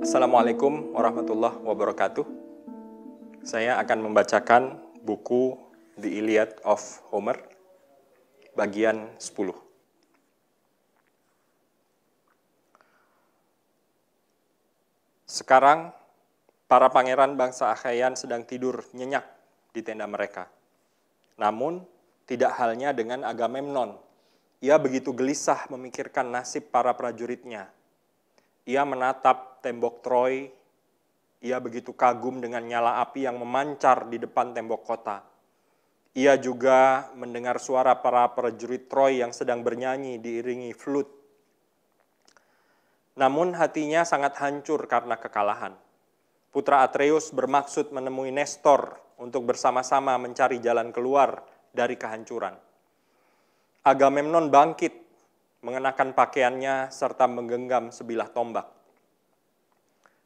Assalamualaikum warahmatullahi wabarakatuh. Saya akan membacakan buku The Iliad of Homer, bagian 10. Sekarang, para pangeran bangsa Achaean sedang tidur nyenyak di tenda mereka. Namun, tidak halnya dengan Agamemnon. Ia begitu gelisah memikirkan nasib para prajuritnya. Ia menatap tembok Troy. Ia begitu kagum dengan nyala api yang memancar di depan tembok kota. Ia juga mendengar suara para prajurit Troy yang sedang bernyanyi diiringi flute. Namun hatinya sangat hancur karena kekalahan. Putra Atreus bermaksud menemui Nestor untuk bersama-sama mencari jalan keluar dari kehancuran. Agamemnon bangkit, mengenakan pakaiannya serta menggenggam sebilah tombak.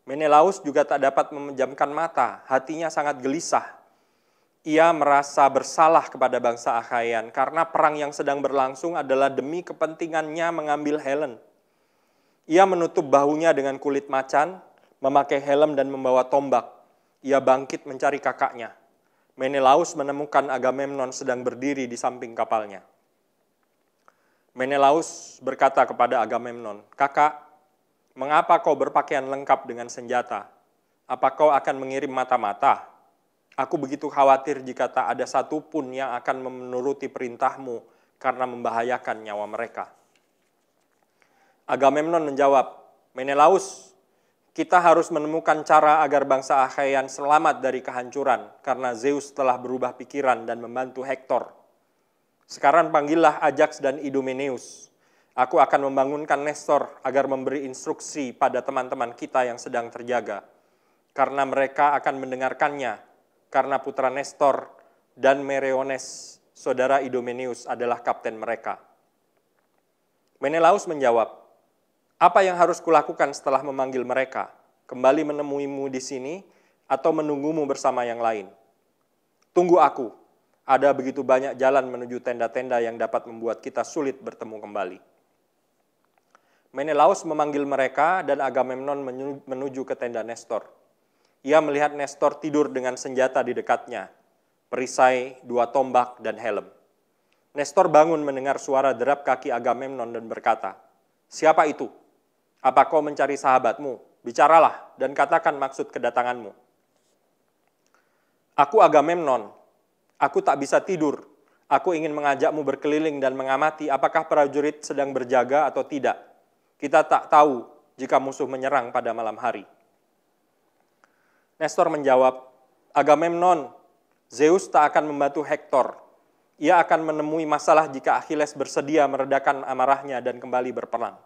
Menelaus juga tak dapat memejamkan mata, hatinya sangat gelisah. Ia merasa bersalah kepada bangsa Achaean karena perang yang sedang berlangsung adalah demi kepentingannya mengambil Helen. Ia menutup bahunya dengan kulit macan, memakai helm dan membawa tombak. Ia bangkit mencari kakaknya. Menelaus menemukan Agamemnon sedang berdiri di samping kapalnya. Menelaus berkata kepada Agamemnon, "Kakak, mengapa kau berpakaian lengkap dengan senjata? Apa kau akan mengirim mata-mata? Aku begitu khawatir jika tak ada satupun yang akan menuruti perintahmu karena membahayakan nyawa mereka." Agamemnon menjawab, "Menelaus, kita harus menemukan cara agar bangsa Achaean selamat dari kehancuran karena Zeus telah berubah pikiran dan membantu Hektor. Sekarang panggillah Ajax dan Idomeneus. Aku akan membangunkan Nestor agar memberi instruksi pada teman-teman kita yang sedang terjaga. Karena mereka akan mendengarkannya, karena putra Nestor dan Meriones, saudara Idomeneus adalah kapten mereka." Menelaus menjawab, "Apa yang harus kulakukan setelah memanggil mereka? Kembali menemuimu di sini atau menunggumu bersama yang lain?" "Tunggu aku. Ada begitu banyak jalan menuju tenda-tenda yang dapat membuat kita sulit bertemu kembali." Menelaus memanggil mereka dan Agamemnon menuju ke tenda Nestor. Ia melihat Nestor tidur dengan senjata di dekatnya, perisai, 2 tombak, dan helm. Nestor bangun mendengar suara derap kaki Agamemnon dan berkata, "Siapa itu? Apa kau mencari sahabatmu? Bicaralah dan katakan maksud kedatanganmu." "Aku Agamemnon. Aku tak bisa tidur. Aku ingin mengajakmu berkeliling dan mengamati apakah prajurit sedang berjaga atau tidak. Kita tak tahu jika musuh menyerang pada malam hari." Nestor menjawab, "Agamemnon, Zeus tak akan membantu Hektor. Ia akan menemui masalah jika Achilles bersedia meredakan amarahnya dan kembali berperang.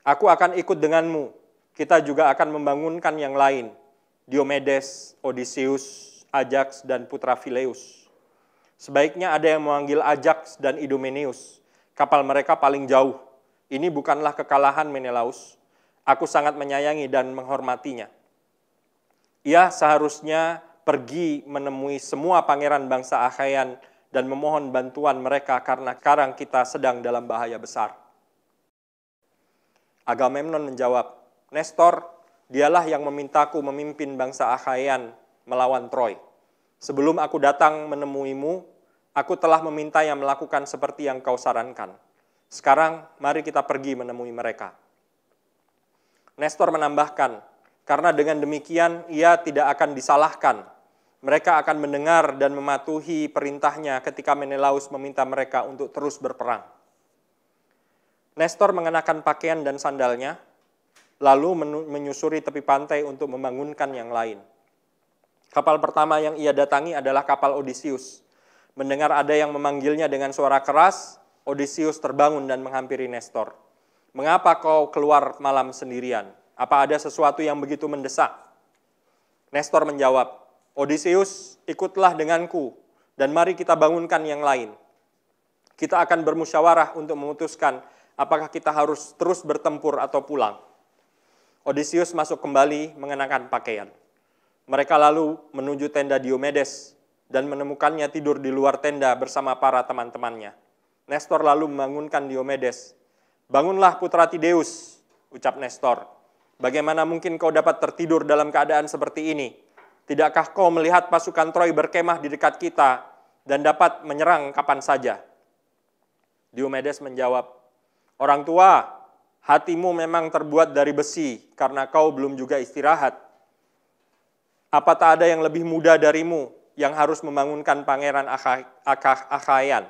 Aku akan ikut denganmu. Kita juga akan membangunkan yang lain, Diomedes, Odysseus, Ajax, dan putra Phileus. Sebaiknya ada yang memanggil Ajax dan Idomeneus. Kapal mereka paling jauh. Ini bukanlah kekalahan, Menelaus. Aku sangat menyayangi dan menghormatinya. Ia seharusnya pergi menemui semua pangeran bangsa Achaean dan memohon bantuan mereka karena sekarang kita sedang dalam bahaya besar." Agamemnon menjawab, "Nestor, dialah yang memintaku memimpin bangsa Achaean melawan Troy. Sebelum aku datang menemuimu, aku telah meminta yang melakukan seperti yang kau sarankan. Sekarang, mari kita pergi menemui mereka." Nestor menambahkan, karena dengan demikian ia tidak akan disalahkan. Mereka akan mendengar dan mematuhi perintahnya ketika Menelaus meminta mereka untuk terus berperang. Nestor mengenakan pakaian dan sandalnya, lalu menyusuri tepi pantai untuk membangunkan yang lain. Kapal pertama yang ia datangi adalah kapal Odysseus. Mendengar ada yang memanggilnya dengan suara keras, Odysseus terbangun dan menghampiri Nestor. "Mengapa kau keluar malam sendirian? Apa ada sesuatu yang begitu mendesak?" Nestor menjawab, "Odysseus, ikutlah denganku, dan mari kita bangunkan yang lain. Kita akan bermusyawarah untuk memutuskan apakah kita harus terus bertempur atau pulang." Odysseus masuk kembali mengenakan pakaian. Mereka lalu menuju tenda Diomedes dan menemukannya tidur di luar tenda bersama para teman-temannya. Nestor lalu membangunkan Diomedes. "Bangunlah putra Tideus," ucap Nestor. Bagaimana mungkin kau dapat tertidur dalam keadaan seperti ini? Tidakkah kau melihat pasukan Troy berkemah di dekat kita dan dapat menyerang kapan saja?" Diomedes menjawab, "Orang tua, hatimu memang terbuat dari besi karena kau belum juga istirahat. Apa tak ada yang lebih muda darimu yang harus membangunkan pangeran Akhayan?"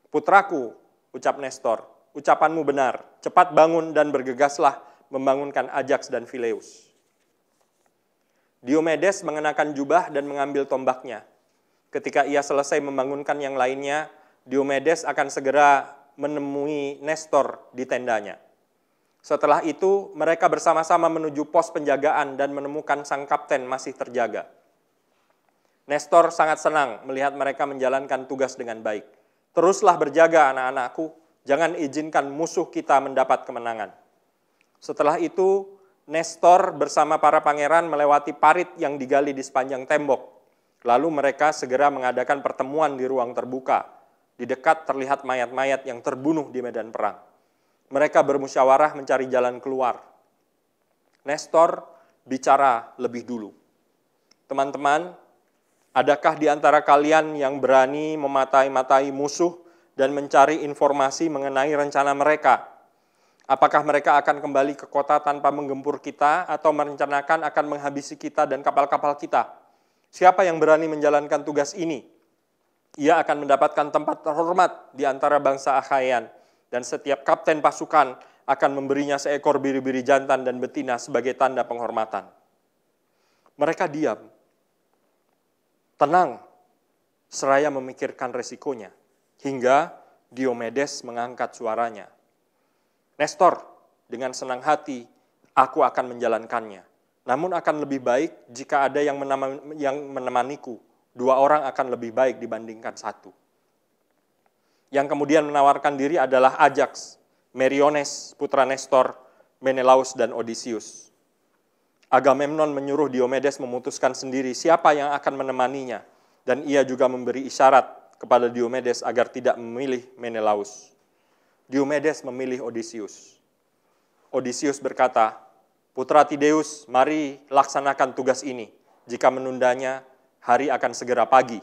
"Putraku," ucap Nestor, "ucapanmu benar. Cepat bangun dan bergegaslah membangunkan Ajax dan Phileus." Diomedes mengenakan jubah dan mengambil tombaknya. Ketika ia selesai membangunkan yang lainnya, Diomedes akan segera menemui Nestor di tendanya. Setelah itu, mereka bersama-sama menuju pos penjagaan dan menemukan sang kapten masih terjaga. Nestor sangat senang melihat mereka menjalankan tugas dengan baik. "Teruslah berjaga, anak-anakku, jangan izinkan musuh kita mendapat kemenangan." Setelah itu, Nestor bersama para pangeran melewati parit yang digali di sepanjang tembok. Lalu mereka segera mengadakan pertemuan di ruang terbuka. Di dekat terlihat mayat-mayat yang terbunuh di medan perang. Mereka bermusyawarah mencari jalan keluar. Nestor bicara lebih dulu. "Teman-teman, adakah di antara kalian yang berani mematai-matai musuh dan mencari informasi mengenai rencana mereka? Apakah mereka akan kembali ke kota tanpa menggempur kita atau merencanakan akan menghabisi kita dan kapal-kapal kita? Siapa yang berani menjalankan tugas ini? Ia akan mendapatkan tempat terhormat di antara bangsa Akhayan, dan setiap kapten pasukan akan memberinya seekor biri-biri jantan dan betina sebagai tanda penghormatan." Mereka diam, tenang, seraya memikirkan resikonya, hingga Diomedes mengangkat suaranya. "Nestor, dengan senang hati aku akan menjalankannya. Namun akan lebih baik jika ada yang menemaniku. 2 orang akan lebih baik dibandingkan 1. Yang kemudian menawarkan diri adalah Ajax, Meriones, putra Nestor, Menelaus, dan Odysseus. Agamemnon menyuruh Diomedes memutuskan sendiri siapa yang akan menemaninya, dan ia juga memberi isyarat kepada Diomedes agar tidak memilih Menelaus. Diomedes memilih Odysseus. Odysseus berkata, "Putra Tideus, mari laksanakan tugas ini. Jika menundanya, hari akan segera pagi."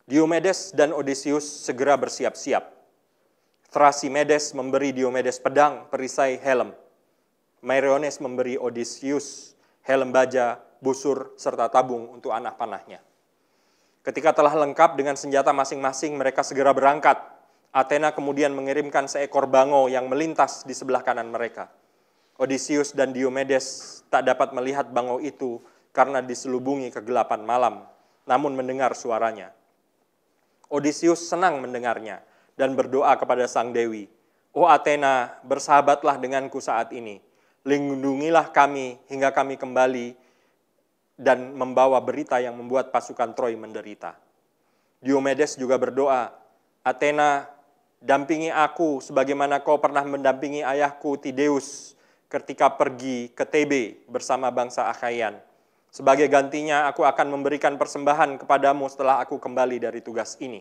Diomedes dan Odysseus segera bersiap-siap. Thrasymedes memberi Diomedes pedang, perisai, helm. Meriones memberi Odysseus helm baja, busur, serta tabung untuk anak panahnya. Ketika telah lengkap dengan senjata masing-masing, mereka segera berangkat. Athena kemudian mengirimkan seekor bangau yang melintas di sebelah kanan mereka. Odysseus dan Diomedes tak dapat melihat bangau itu karena diselubungi kegelapan malam, namun mendengar suaranya. Odysseus senang mendengarnya dan berdoa kepada sang dewi, "Oh Athena, bersahabatlah denganku saat ini. Lindungilah kami hingga kami kembali dan membawa berita yang membuat pasukan Troy menderita." Diomedes juga berdoa, "Athena, dampingi aku sebagaimana kau pernah mendampingi ayahku Tideus ketika pergi ke Tebe bersama bangsa Akhayan. Sebagai gantinya, aku akan memberikan persembahan kepadamu setelah aku kembali dari tugas ini."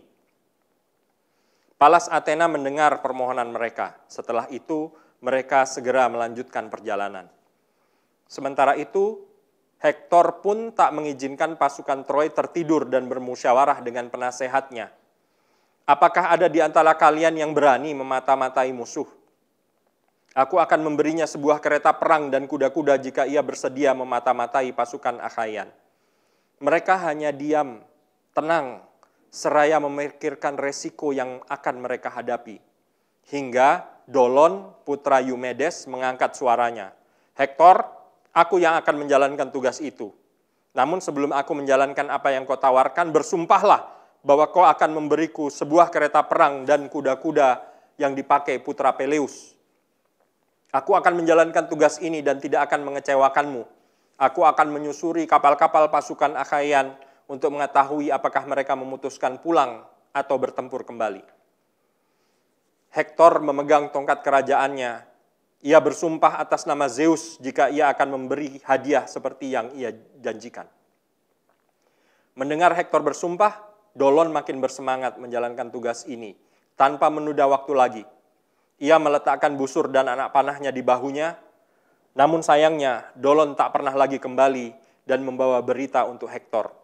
Palas Athena mendengar permohonan mereka. Setelah itu, mereka segera melanjutkan perjalanan. Sementara itu, Hektor pun tak mengizinkan pasukan Troy tertidur dan bermusyawarah dengan penasehatnya. "Apakah ada di antara kalian yang berani memata-matai musuh? Aku akan memberinya sebuah kereta perang dan kuda-kuda jika ia bersedia memata-matai pasukan Akhayan." Mereka hanya diam, tenang, seraya memikirkan resiko yang akan mereka hadapi. Hingga Dolon, putra Eumedes, mengangkat suaranya. "Hektor, aku yang akan menjalankan tugas itu. Namun sebelum aku menjalankan apa yang kau tawarkan, bersumpahlah bahwa kau akan memberiku sebuah kereta perang dan kuda-kuda yang dipakai putra Peleus. Aku akan menjalankan tugas ini dan tidak akan mengecewakanmu. Aku akan menyusuri kapal-kapal pasukan Akhayan untuk mengetahui apakah mereka memutuskan pulang atau bertempur kembali." Hektor memegang tongkat kerajaannya. Ia bersumpah atas nama Zeus jika ia akan memberi hadiah seperti yang ia janjikan. Mendengar Hektor bersumpah, Dolon makin bersemangat menjalankan tugas ini tanpa menunda waktu lagi. Ia meletakkan busur dan anak panahnya di bahunya. Namun sayangnya, Dolon tak pernah lagi kembali dan membawa berita untuk Hektor.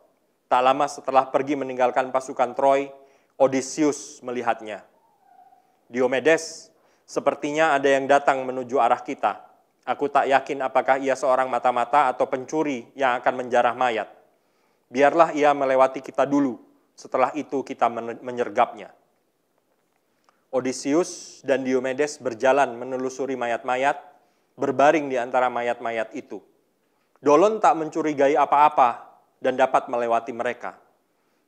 Tak lama setelah pergi meninggalkan pasukan Troy, Odysseus melihatnya. Diomedes, sepertinya ada yang datang menuju arah kita. Aku tak yakin apakah ia seorang mata-mata atau pencuri yang akan menjarah mayat. Biarlah ia melewati kita dulu, setelah itu kita menyergapnya. Odysseus dan Diomedes berjalan menelusuri mayat-mayat, berbaring di antara mayat-mayat itu. Dolon tak mencurigai apa-apa dan dapat melewati mereka.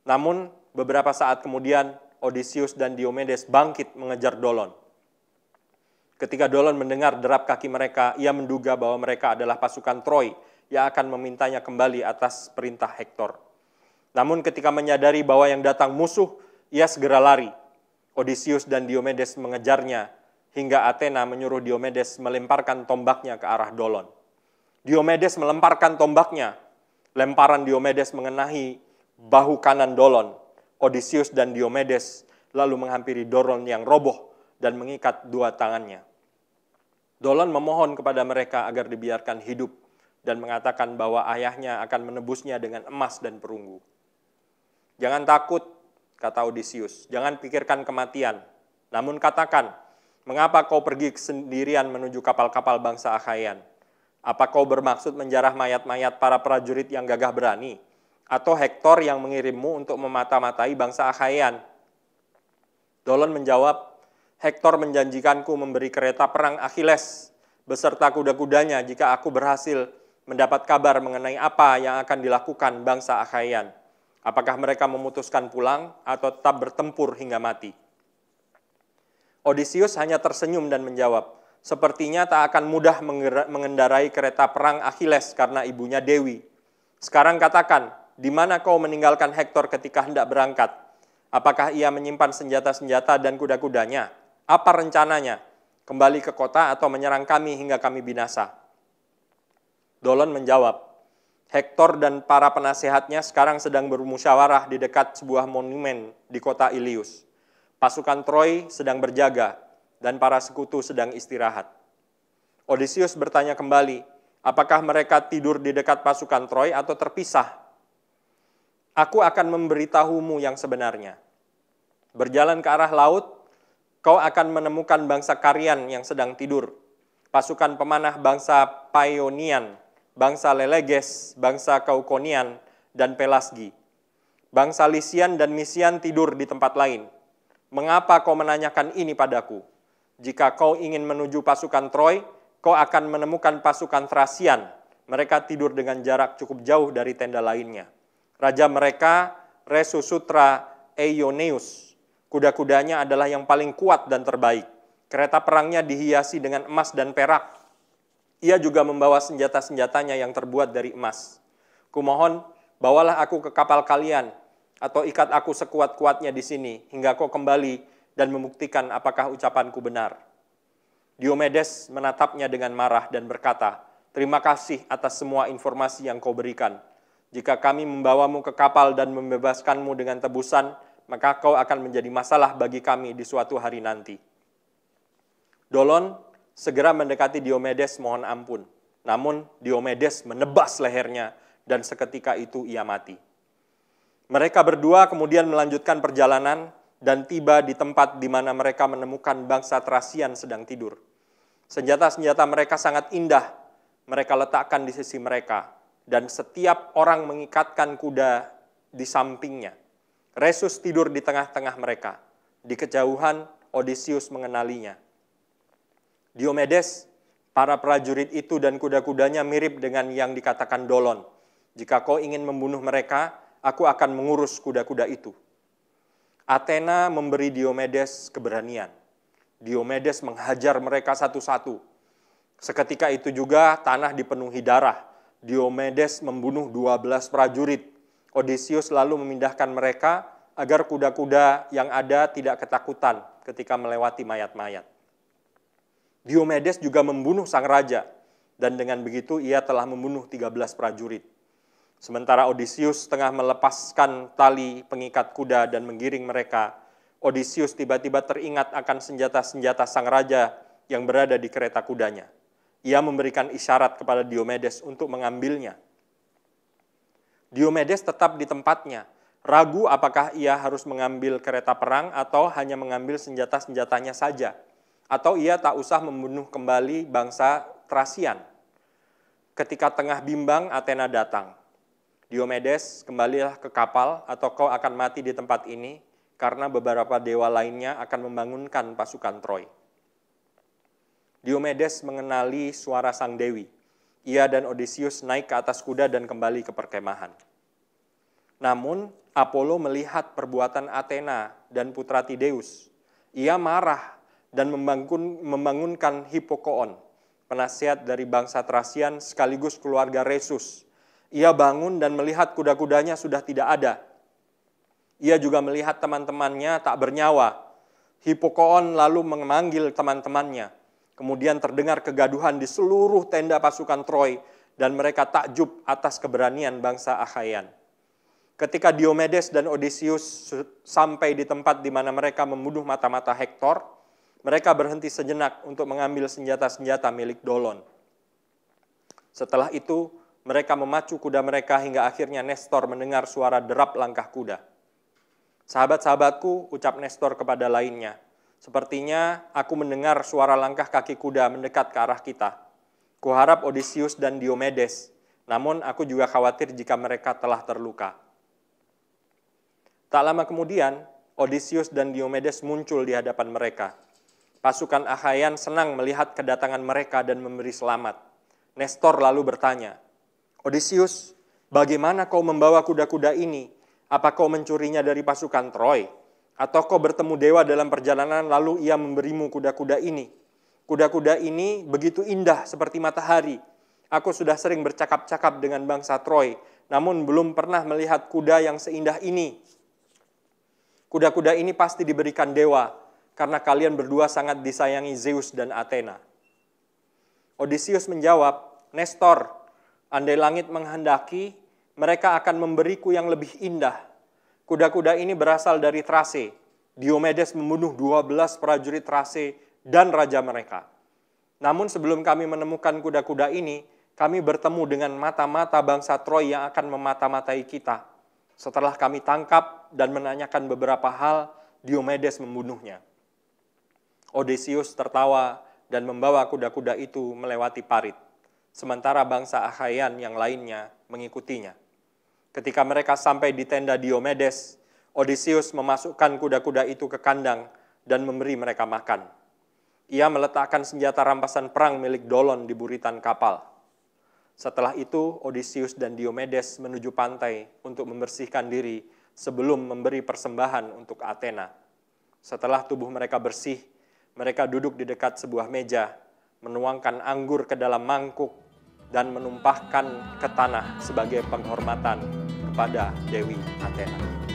Namun, beberapa saat kemudian, Odysseus dan Diomedes bangkit mengejar Dolon. Ketika Dolon mendengar derap kaki mereka, ia menduga bahwa mereka adalah pasukan Troy yang akan memintanya kembali atas perintah Hektor. Namun ketika menyadari bahwa yang datang musuh, ia segera lari. Odysseus dan Diomedes mengejarnya, hingga Athena menyuruh Diomedes melemparkan tombaknya ke arah Dolon. Diomedes melemparkan tombaknya. Lemparan Diomedes mengenai bahu kanan Dolon. Odysseus dan Diomedes lalu menghampiri Dolon yang roboh dan mengikat dua tangannya. Dolon memohon kepada mereka agar dibiarkan hidup dan mengatakan bahwa ayahnya akan menebusnya dengan emas dan perunggu. Jangan takut, kata Odysseus, jangan pikirkan kematian. Namun katakan, mengapa kau pergi sendirian menuju kapal-kapal bangsa Achaean? Apa kau bermaksud menjarah mayat-mayat para prajurit yang gagah berani? Atau Hektor yang mengirimmu untuk memata-matai bangsa Achaean? Dolon menjawab, Hektor menjanjikanku memberi kereta perang Achilles beserta kuda-kudanya jika aku berhasil mendapat kabar mengenai apa yang akan dilakukan bangsa Achaean. Apakah mereka memutuskan pulang atau tetap bertempur hingga mati? Odysseus hanya tersenyum dan menjawab, sepertinya tak akan mudah mengendarai kereta perang Achilles karena ibunya Dewi. Sekarang katakan, di mana kau meninggalkan Hektor ketika hendak berangkat? Apakah ia menyimpan senjata-senjata dan kuda-kudanya? Apa rencananya? Kembali ke kota atau menyerang kami hingga kami binasa? Dolon menjawab, Hektor dan para penasehatnya sekarang sedang bermusyawarah di dekat sebuah monumen di kota Ilius. Pasukan Troy sedang berjaga dan para sekutu sedang istirahat. Odysseus bertanya kembali, apakah mereka tidur di dekat pasukan Troy atau terpisah? Aku akan memberitahumu yang sebenarnya. Berjalan ke arah laut, kau akan menemukan bangsa Karyan yang sedang tidur. Pasukan pemanah bangsa Paeonian, bangsa Leleges, bangsa Kaukonian, dan Pelasgi. Bangsa Lisian dan Misian tidur di tempat lain. Mengapa kau menanyakan ini padaku? Jika kau ingin menuju pasukan Troy, kau akan menemukan pasukan Thracian. Mereka tidur dengan jarak cukup jauh dari tenda lainnya. Raja mereka, Resusutra Eioneus. Kuda-kudanya adalah yang paling kuat dan terbaik. Kereta perangnya dihiasi dengan emas dan perak. Ia juga membawa senjata-senjatanya yang terbuat dari emas. Kumohon, bawalah aku ke kapal kalian, atau ikat aku sekuat-kuatnya di sini, hingga kau kembali dan membuktikan apakah ucapanku benar. Diomedes menatapnya dengan marah dan berkata, terima kasih atas semua informasi yang kau berikan. Jika kami membawamu ke kapal dan membebaskanmu dengan tebusan, maka kau akan menjadi masalah bagi kami di suatu hari nanti. Dolon segera mendekati Diomedes mohon ampun. Namun Diomedes menebas lehernya dan seketika itu ia mati. Mereka berdua kemudian melanjutkan perjalanan dan tiba di tempat di mana mereka menemukan bangsa Thracian sedang tidur. Senjata-senjata mereka sangat indah. Mereka letakkan di sisi mereka dan setiap orang mengikatkan kuda di sampingnya. Resus tidur di tengah-tengah mereka. Di kejauhan Odysseus mengenalinya. Diomedes, para prajurit itu dan kuda-kudanya mirip dengan yang dikatakan Dolon. Jika kau ingin membunuh mereka, aku akan mengurus kuda-kuda itu. Athena memberi Diomedes keberanian. Diomedes menghajar mereka satu-satu. Seketika itu juga tanah dipenuhi darah. Diomedes membunuh 12 prajurit. Odysseus lalu memindahkan mereka agar kuda-kuda yang ada tidak ketakutan ketika melewati mayat-mayat. Diomedes juga membunuh sang raja, dan dengan begitu ia telah membunuh 13 prajurit. Sementara Odysseus tengah melepaskan tali pengikat kuda dan menggiring mereka, Odysseus tiba-tiba teringat akan senjata-senjata sang raja yang berada di kereta kudanya. Ia memberikan isyarat kepada Diomedes untuk mengambilnya. Diomedes tetap di tempatnya, ragu apakah ia harus mengambil kereta perang atau hanya mengambil senjata-senjatanya saja, atau ia tak usah membunuh kembali bangsa Thracian. Ketika tengah bimbang, Athena datang. Diomedes, kembalilah ke kapal atau kau akan mati di tempat ini, karena beberapa dewa lainnya akan membangunkan pasukan Troy. Diomedes mengenali suara sang dewi. Ia dan Odysseus naik ke atas kuda dan kembali ke perkemahan. Namun, Apollo melihat perbuatan Athena dan putra Tydeus. Ia marah dan membangunkan Hippokoon, penasihat dari bangsa Thracian sekaligus keluarga Rhesus. Ia bangun dan melihat kuda-kudanya sudah tidak ada. Ia juga melihat teman-temannya tak bernyawa. Hippokoon lalu memanggil teman-temannya. Kemudian terdengar kegaduhan di seluruh tenda pasukan Troy dan mereka takjub atas keberanian bangsa Achaean. Ketika Diomedes dan Odysseus sampai di tempat di mana mereka membunuh mata-mata Hektor, mereka berhenti sejenak untuk mengambil senjata-senjata milik Dolon. Setelah itu, mereka memacu kuda mereka hingga akhirnya Nestor mendengar suara derap langkah kuda. "Sahabat-sahabatku," ucap Nestor kepada lainnya, "sepertinya aku mendengar suara langkah kaki kuda mendekat ke arah kita. Kuharap Odysseus dan Diomedes, namun aku juga khawatir jika mereka telah terluka." Tak lama kemudian, Odysseus dan Diomedes muncul di hadapan mereka. Pasukan Achaean senang melihat kedatangan mereka dan memberi selamat. Nestor lalu bertanya, "Odysseus, bagaimana kau membawa kuda-kuda ini? Apa kau mencurinya dari pasukan Troy? Atau kau bertemu dewa dalam perjalanan lalu ia memberimu kuda-kuda ini? Kuda-kuda ini begitu indah seperti matahari. Aku sudah sering bercakap-cakap dengan bangsa Troy, namun belum pernah melihat kuda yang seindah ini. Kuda-kuda ini pasti diberikan dewa, karena kalian berdua sangat disayangi Zeus dan Athena." Odysseus menjawab, "Nestor, andai langit menghendaki, mereka akan memberiku yang lebih indah. Kuda-kuda ini berasal dari Thrace. Diomedes membunuh 12 prajurit Thrace dan raja mereka. Namun sebelum kami menemukan kuda-kuda ini, kami bertemu dengan mata-mata bangsa Troy yang akan memata-matai kita. Setelah kami tangkap dan menanyakan beberapa hal, Diomedes membunuhnya." Odysseus tertawa dan membawa kuda-kuda itu melewati parit, sementara bangsa Achaean yang lainnya mengikutinya. Ketika mereka sampai di tenda Diomedes, Odysseus memasukkan kuda-kuda itu ke kandang dan memberi mereka makan. Ia meletakkan senjata rampasan perang milik Dolon di buritan kapal. Setelah itu, Odysseus dan Diomedes menuju pantai untuk membersihkan diri sebelum memberi persembahan untuk Athena. Setelah tubuh mereka bersih, mereka duduk di dekat sebuah meja, menuangkan anggur ke dalam mangkuk, dan menumpahkan ke tanah sebagai penghormatan kepada Dewi Athena.